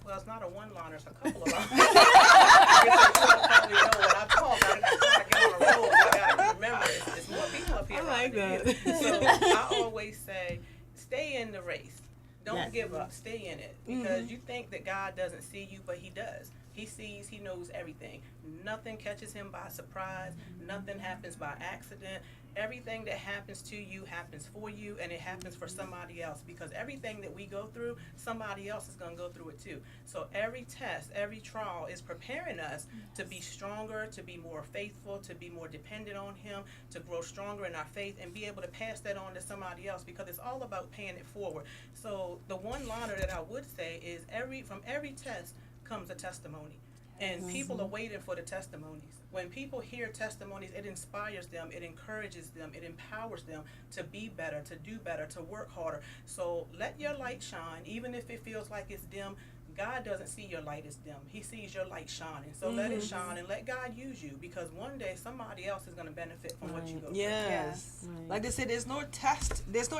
It's not a one-liner, it's a couple of them. I guess I probably know when I talk, I get on a roll. I gotta remember, it's more people up here. I like that. So I always say, stay in the race. Don't give up. Stay in it. Because you think that God doesn't see you, but he does. He sees, he knows everything. Nothing catches him by surprise. Nothing happens by accident. Everything that happens to you happens for you, and it happens for somebody else, because everything that we go through, somebody else is going to go through it too. So every test, every trial is preparing us to be stronger, to be more faithful, to be more dependent on him, to grow stronger in our faith and be able to pass that on to somebody else, because it's all about paying it forward. So the one liner that I would say is from every test comes a testimony. And people are waiting for the testimonies. When people hear testimonies, it inspires them, it encourages them, it empowers them to be better, to do better, to work harder. So let your light shine, even if it feels like it's dim. God doesn't see your light as dim. He sees your light shining. So let it shine and let God use you, because one day somebody else is going to benefit from what you go through. Yes. Like they said, there's no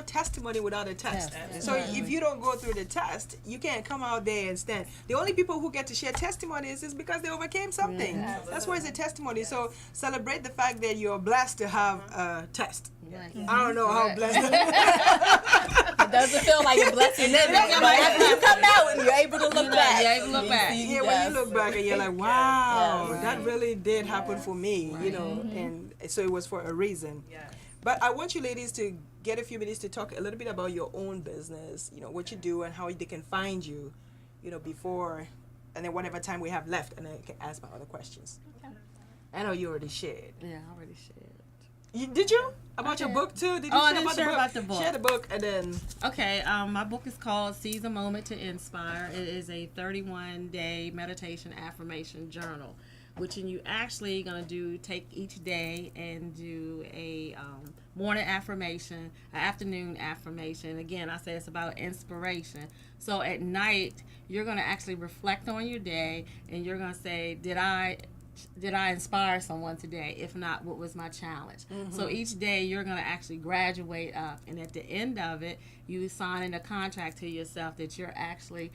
testimony without a test. Yes. So if you don't go through the test, you can't come out there and stand. The only people who get to share testimonies is because they overcame something. That's why it's a testimony. So celebrate the fact that you're blessed to have a test. I don't know how blessed. It doesn't feel like a blessing, but after you come out and you're able to look back. You're able to look back. Yeah, when you look back and you're like, wow, that really did happen for me, and so it was for a reason. But I want you ladies to get a few minutes to talk a little bit about your own business, what you do and how they can find you, before, and then whatever time we have left, and then I can ask my other questions. Okay. I know you already shared. Yeah, I already shared. Did you? About your book too? Did you share about the book? Share the book and then... Okay, my book is called Seize a Moment to Inspire. It is a 31-day meditation affirmation journal, which you actually going to take each day and do a morning affirmation, an afternoon affirmation. Again, I say it's about inspiration. So at night, you're going to actually reflect on your day, and you're going to say, did I inspire someone today? If not, what was my challenge? So each day you're going to actually graduate up, and at the end of it, you sign in a contract to yourself that you're actually,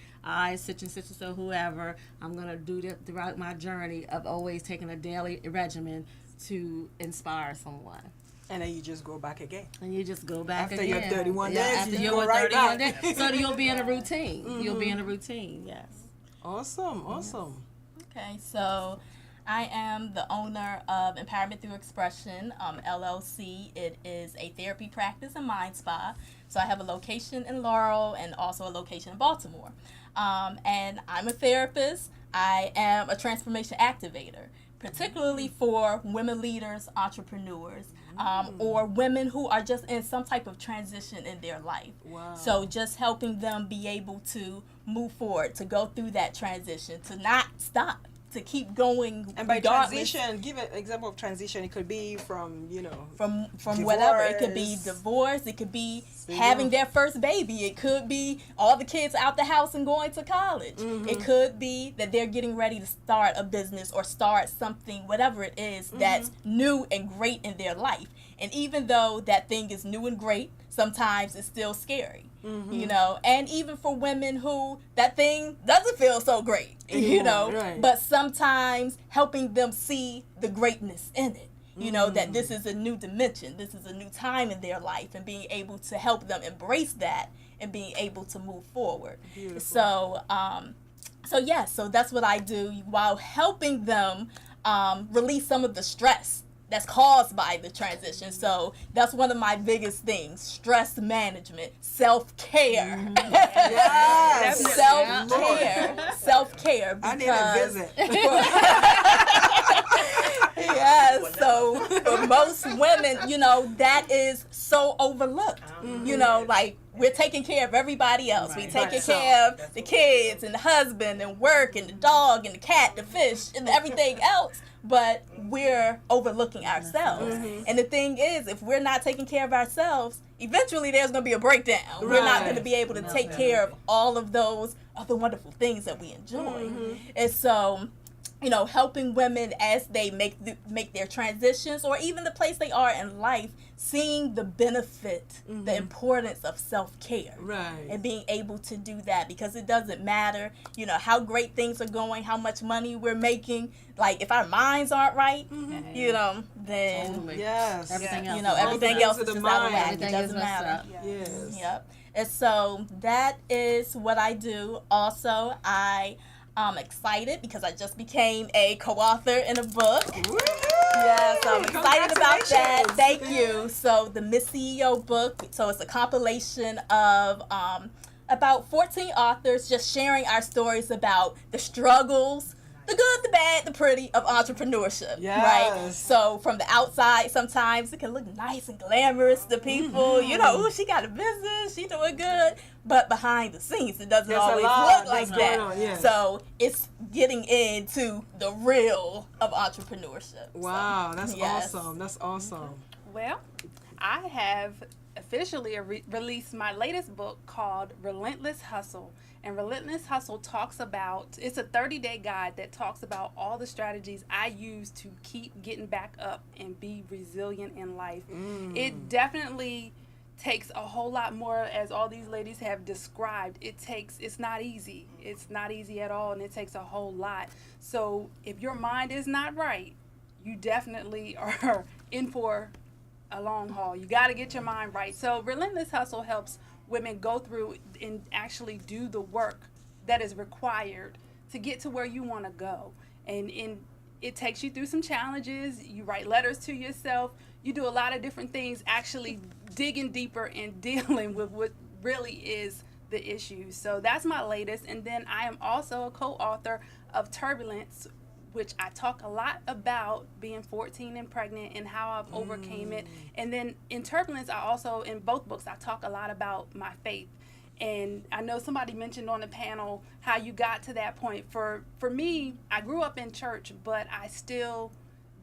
such and so whoever, I'm going to do that throughout my journey of always taking a daily regimen to inspire someone. And then you just go back again. And you just go back after again. Your 31 days, after you your go right 31 back. days. So you'll be in a routine. You'll be in a routine, yes. Awesome. Okay, so I am the owner of Empowerment Through Expression, LLC. It is a therapy practice and mind spa. So I have a location in Laurel and also a location in Baltimore. And I'm a therapist. I am a transformation activator, particularly for women leaders, entrepreneurs, or women who are just in some type of transition in their life. Wow. So just helping them be able to move forward, to go through that transition, to not stop. to keep going. And by regardless. transition, give an example of transition. It could be from from divorce. whatever. It could be divorce. It could be having their first baby. It could be all the kids out the house and going to college. It could be that they're getting ready to start a business or start something, whatever it is that's new and great in their life. And even though that thing is new and great, sometimes it's still scary. And even for women who that thing doesn't feel so great, right. but sometimes helping them see the greatness in it, that this is a new dimension, this is a new time in their life, and being able to help them embrace that and being able to move forward. Beautiful. So that's what I do while helping them release some of the stress that's caused by the transition. So that's one of my biggest things: stress management, self-care. Yes. Self-care. I need a visit. Yes. So for most women, that is so overlooked. Like we're taking care of everybody else. We're taking care of the kids and the husband and work and the dog and the cat, the fish and everything else. But we're overlooking ourselves. And the thing is, if we're not taking care of ourselves, eventually there's going to be a breakdown. Right. We're not going to be able to take care of all of those other wonderful things that we enjoy. And so, helping women as they make their transitions, or even the place they are in life, seeing the benefit, the importance of self-care, right, and being able to do that, because it doesn't matter, how great things are going, how much money we're making. Like if our minds aren't right, then totally. Yes, everything else, everything else is just out of whack. It doesn't matter. Yes. Yep. And so that is what I do. Also, I'm excited because I just became a co-author in a book. Woo! Yes, I'm excited about that. Thank you. So the Miss CEO book, so it's a compilation of about 14 authors just sharing our stories about the struggles, the good, the bad, the pretty of entrepreneurship. Yes. Right? So from the outside, sometimes it can look nice and glamorous to people. Ooh, she got a business, she doing good. But behind the scenes, it doesn't always look like that. Yes. So it's getting into the real of entrepreneurship. Wow, that's awesome. That's awesome. Well, I have officially released my latest book called Relentless Hustle. And Relentless Hustle talks about, it's a 30-day guide that talks about all the strategies I use to keep getting back up and be resilient in life. It definitely takes a whole lot more, as all these ladies have described. It's not easy. It's not easy at all, and it takes a whole lot. So if your mind is not right, you definitely are in for a long haul. You got to get your mind right. So Relentless Hustle helps women go through and actually do the work that is required to get to where you want to go. And it takes you through some challenges. You write letters to yourself. You do a lot of different things, actually digging deeper and dealing with what really is the issue. So that's my latest. And then I am also a co-author of Turbulence, which I talk a lot about being 14 and pregnant and how I've overcame it. And then in Turbulence, in both books, I talk a lot about my faith. And I know somebody mentioned on the panel how you got to that point. For me, I grew up in church, but I still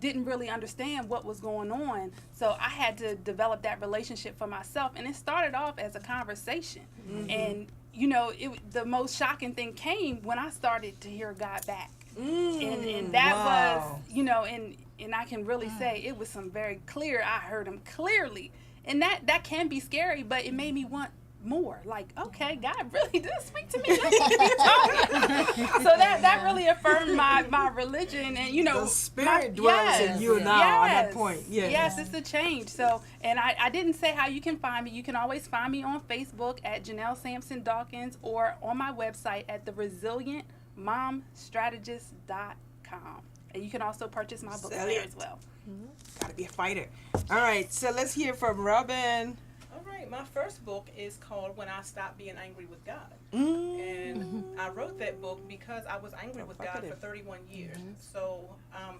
didn't really understand what was going on. So I had to develop that relationship for myself. And it started off as a conversation. And, the most shocking thing came when I started to hear God back. And that was, and I can really say it was some very clear, I heard him clearly. And that can be scary, but it made me want more. Like, okay, God really did speak to me. Let me keep talking. So that really affirmed my religion. And, the Spirit dwells in you now at that point. Yes, it's a change. So, and I didn't say how you can find me. You can always find me on Facebook at Janelle Sampson Dawkins, or on my website at theresilientmomstrategist.com. And you can also purchase my books there as well. Gotta be a fighter. All right, so let's hear from Robin. All right, my first book is called When I Stopped Being Angry with God. And I wrote that book because I was angry with God for 31 years. So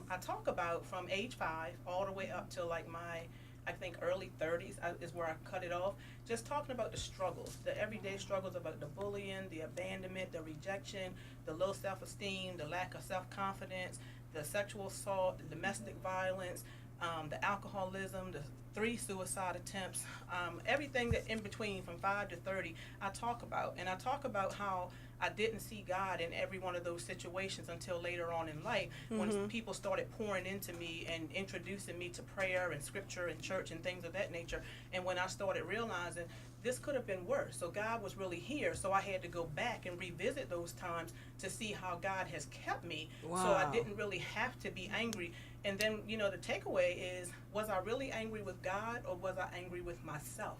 I talk about from age 5 all the way up to like my I think early 30s is where I cut it off. Just talking about the struggles, the everyday struggles about the bullying, the abandonment, the rejection, the low self-esteem, the lack of self-confidence, the sexual assault, the domestic violence, the alcoholism, the 3 suicide attempts, everything that in between from 5 to 30, I talk about. And I talk about how I didn't see God in every one of those situations until later on in life, when people started pouring into me and introducing me to prayer and scripture and church and things of that nature. And when I started realizing this could have been worse, so God was really here, so I had to go back and revisit those times to see how God has kept me. Wow. So I didn't really have to be angry. And then, you know, the takeaway is, was I really angry with God, or was I angry with myself?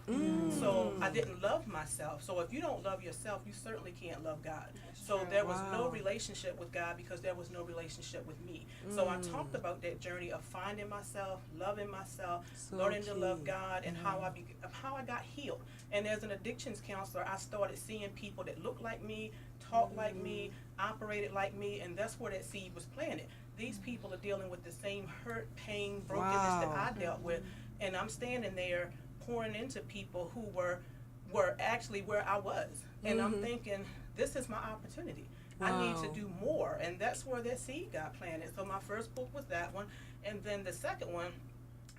So I didn't love myself. So if you don't love yourself, you certainly can't love God. So there was no relationship with God because there was no relationship with me. So I talked about that journey of finding myself, loving myself, learning to love God, and how I got healed. And as an addictions counselor, I started seeing people that looked like me, talked like me, operated like me, and that's where that seed was planted. These people are dealing with the same hurt, pain, brokenness that I dealt with, and I'm standing there pouring into people who were actually where I was. And I'm thinking, this is my opportunity. I need to do more, and that's where that seed got planted. So my first book was that one, and then the second one,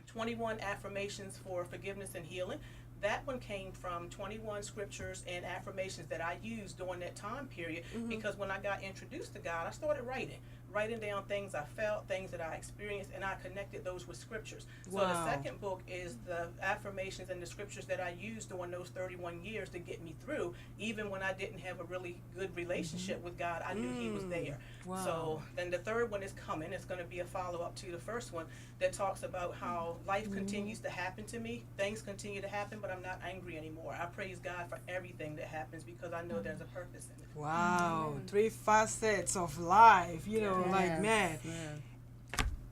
21 Affirmations for Forgiveness and Healing. That one came from 21 scriptures and affirmations that I used during that time period, because when I got introduced to God, I started writing down things I felt, things that I experienced, and I connected those with scriptures. So the second book is the affirmations and the scriptures that I used during those 31 years to get me through. Even when I didn't have a really good relationship with God, I knew He was there. So then the third one is coming. It's going to be a follow-up to the first one that talks about how life continues to happen to me. Things continue to happen, but I'm not angry anymore. I praise God for everything that happens because I know there's a purpose in it. Wow, 3 facets of life, you know, like, man.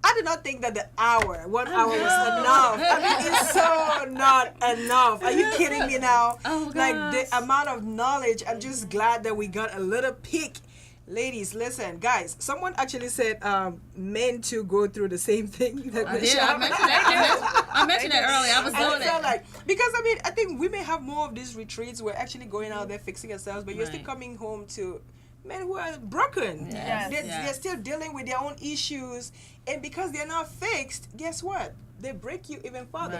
I did not think that the 1 hour was enough. I mean, it's so not enough. Are you kidding me now? Oh, like, the amount of knowledge, I'm just glad that we got a little peek. Ladies, listen, guys, someone actually said men to go through the same thing. That I did. I mentioned that earlier. I was doing it. Like, because, I mean, I think we may have more of these retreats. We're actually going out there fixing ourselves, but you're still coming home to men who are broken. They're still dealing with their own issues, and because they're not fixed, guess what? They break you even further.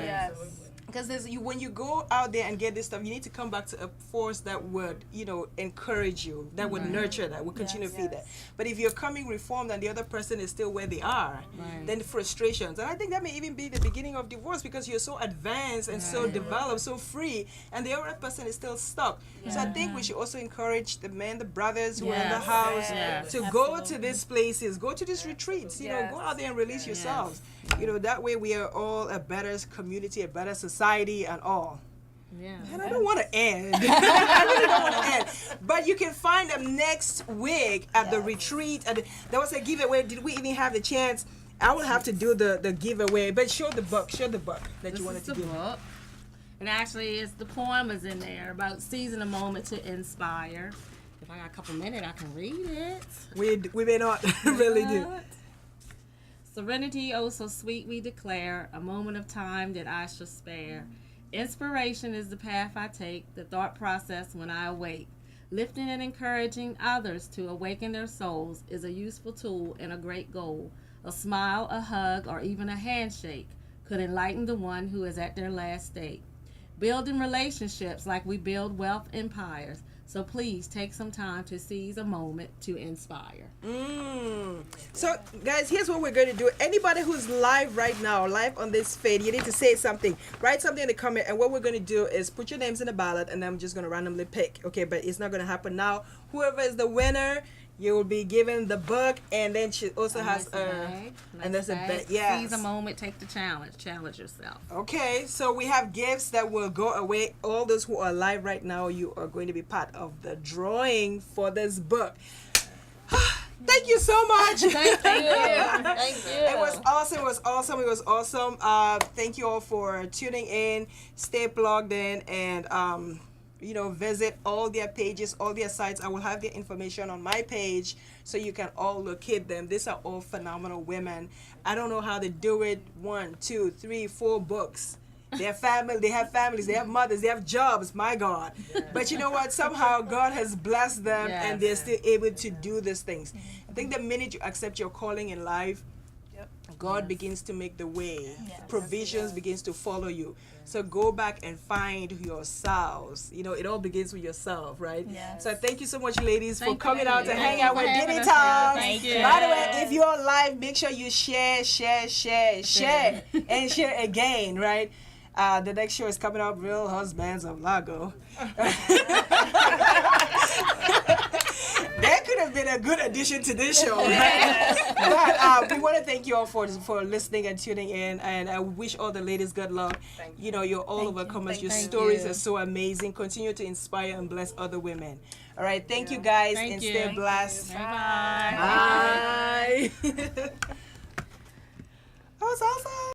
Because when you go out there and get this stuff, you need to come back to a force that would, you know, encourage you, that would nurture that, would continue to feed that. But if you're coming reformed and the other person is still where they are, then the frustrations. And I think that may even be the beginning of divorce, because you're so advanced and so developed, so free, and the other person is still stuck. So I think we should also encourage the men, the brothers who are in the house to go to these places, go to these retreats, you know, go out there and release yourselves. You know, that way we are all a better community, a better society and all. And I don't want to end. I really don't want to end. But you can find them next week at the retreat. And there was a giveaway. Did we even have the chance? I will have to do the giveaway. But show the book that you wanted to give. Book. And actually, the poem is in there about seizing a moment to inspire. If I got a couple minutes, I can read it. We may not really do. Serenity, oh so sweet, we declare, a moment of time that I shall spare. Inspiration is the path I take, the thought process when I awake. Lifting and encouraging others to awaken their souls is a useful tool and a great goal. A smile, a hug, or even a handshake could enlighten the one who is at their last state. Building relationships like we build wealth empires. So please take some time to seize a moment to inspire. So, guys, here's what we're going to do. Anybody who's live right now, live on this feed, you need to say something. Write something in the comment. And what we're going to do is put your names in the ballot, and I'm just going to randomly pick. Okay, but it's not going to happen now. Whoever is the winner, you will be given the book, and then she also has and there's a bag. Yeah. Seize a moment, take the challenge. Challenge yourself. Okay, so we have gifts that will go away. All those who are live right now, you are going to be part of the drawing for this book. Thank you so much. Thank you. Thank you. It was awesome. Thank you all for tuning in. Stay plugged in, and visit all their pages, all their sites. I will have their information on my page so you can all locate them. These are all phenomenal women. I don't know how they do it. 1, 2, 3, 4 books. They have family, they have families, they have mothers, they have jobs, my God. But you know what? Somehow God has blessed them and they're still able to do these things. I think the minute you accept your calling in life, God begins to make the way. Provisions begins to follow you. So go back and find yourselves. You know, it all begins with yourself, right? So thank you so much, ladies, for coming out to hang out with dDTalks. Thank you. By the way, if you're live, make sure you share, and share again, right? The next show is coming up, Real Husbands of Lago. That could have been a good addition to this show, right? But we want to thank you all for listening and tuning in, and I wish all the ladies good luck. You know, you're all overcomers. Your stories are so amazing. Continue to inspire and bless other women. All right, thank you guys, and stay blessed. Bye. Bye. That was awesome.